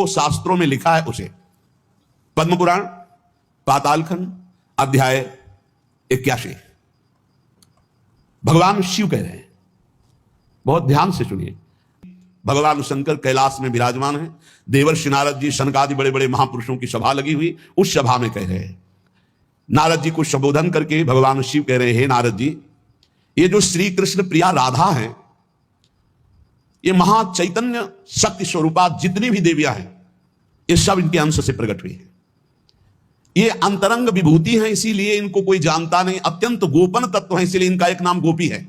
जो शास्त्रों में लिखा है उसे। पद्म पुराण पातालखंड अध्याय 81। भगवान शिव कह रहे हैं, बहुत ध्यान से सुनिए। भगवान शंकर कैलाश में विराजमान है, देवर्षि नारद जी शनक आदि बड़े बड़े महापुरुषों की सभा लगी हुई, उस सभा में कह रहे हैं। नारद जी को संबोधन करके भगवान शिव कह रहे हैं, हे नारद जी, ये जो श्री कृष्ण प्रिया राधा है, ये महा चैतन्य शक्ति स्वरूपा जितनी भी देवियां हैं, ये सब इनके अंश से प्रकट हुई है। ये अंतरंग विभूति है, इसीलिए इनको कोई जानता नहीं। अत्यंत गोपन तत्व है, इसीलिए इनका एक नाम गोपी है।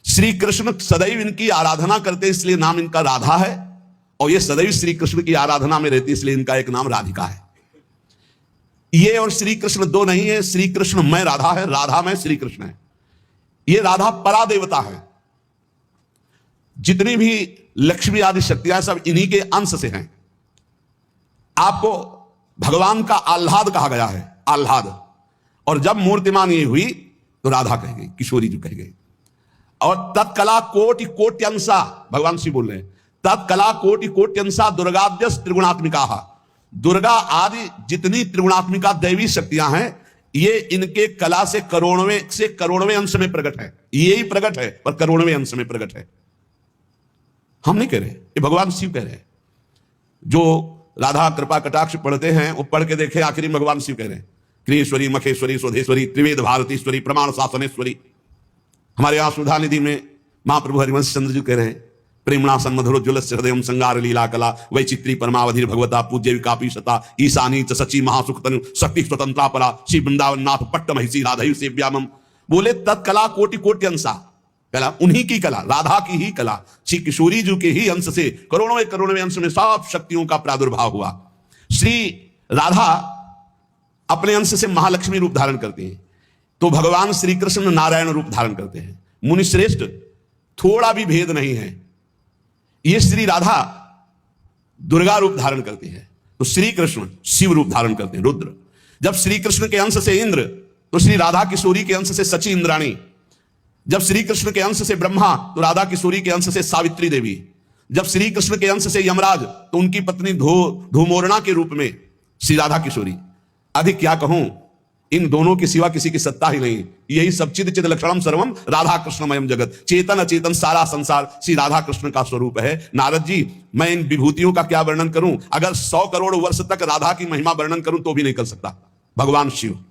श्री कृष्ण सदैव इनकी आराधना करते, इसलिए नाम इनका राधा है। और ये सदैव श्री कृष्ण की आराधना में रहती, इसलिए इनका एक नाम राधिका है। ये और श्री कृष्ण दो नहीं है, श्री कृष्ण में राधा है, राधा में श्री कृष्ण है। ये राधा परा देवता है। जितनी भी लक्ष्मी आदि शक्तियां सब इन्हीं के अंश से हैं। आपको भगवान का आह्लाद कहा गया है, आह्लाद। और जब मूर्तिमान ये हुई तो राधा कह गई, किशोरी जो कह गई। और तत्कला कोटि कोट्यंसा, भगवान श्री बोल रहे हैं, तत्कला कोटि कोट्यंसा दुर्गाद्यस त्रिगुणात्मिका। दुर्गा आदि जितनी त्रिगुणात्मिका दैवी शक्तियां हैं, ये इनके कला से करोड़वें अंश में प्रकट है। यही प्रकट है, पर करोड़वें अंश में प्रकट है। हम नहीं कह रहे, ये भगवान शिव कह रहे हैं। जो राधा कृपा कटाक्ष पढ़ते हैं, वो पढ़ के देखे, आखिरी भगवान शिव कह रहे हैं, क्रियेश्वरी मखेश्वरी स्वधेश्वरी त्रिवेद भारतीश्वरी प्रमाण शासनेश्वरी। हमारे यहां सुधा निधि में महाप्रभु हरिवंश चंद्र जी कह रहे हैं, प्रेमणा सन्मधुरो ज्वलस्य हृदयम संगार लीला कला वैचित्री परमावधि भगवता पूज्य विकापी सता ईशानी च सची महासुख तनु शक्ति स्वतंत्रा परा श्री वृंदावन नाथ पट्ट महिषी राधयु सेव्यामम। बोले तत्कला कोटि कोटि अंशा, कला उन्हीं की कला, राधा की ही कला, श्री किशोरी जी के ही अंश से करोड़ों अंश में सब शक्तियों का प्रादुर्भाव हुआ। श्री राधा अपने अंश से महालक्ष्मी रूप धारण करती हैं, तो भगवान श्री कृष्ण नारायण रूप धारण करते हैं। मुनि श्रेष्ठ, थोड़ा भी भेद नहीं है। ये श्री राधा दुर्गा रूप धारण करती है, तो श्री कृष्ण शिव रूप धारण करते हैं, रुद्र। जब श्री कृष्ण के अंश से इंद्र, तो श्री राधा किशोरी के अंश से सची इंद्राणी। जब श्री कृष्ण के अंश से ब्रह्मा, तो राधा किशोरी के अंश से सावित्री देवी। जब श्री कृष्ण के अंश से यमराज, तो उनकी पत्नी धूमोरणा के रूप में श्री राधा किशोरी। अधिक क्या कहूं, इन दोनों के सिवा किसी की सत्ता ही नहीं। यही सब चिद चिद लक्षणम सर्वम राधा कृष्णमयम जगत, चेतन अचेतन सारा संसार श्री राधा कृष्ण का स्वरूप है। नारद जी, मैं इन विभूतियों का क्या वर्णन करूं? अगर 100 करोड़ वर्ष तक राधा की महिमा वर्णन करूं तो भी नहीं कर सकता। भगवान शिव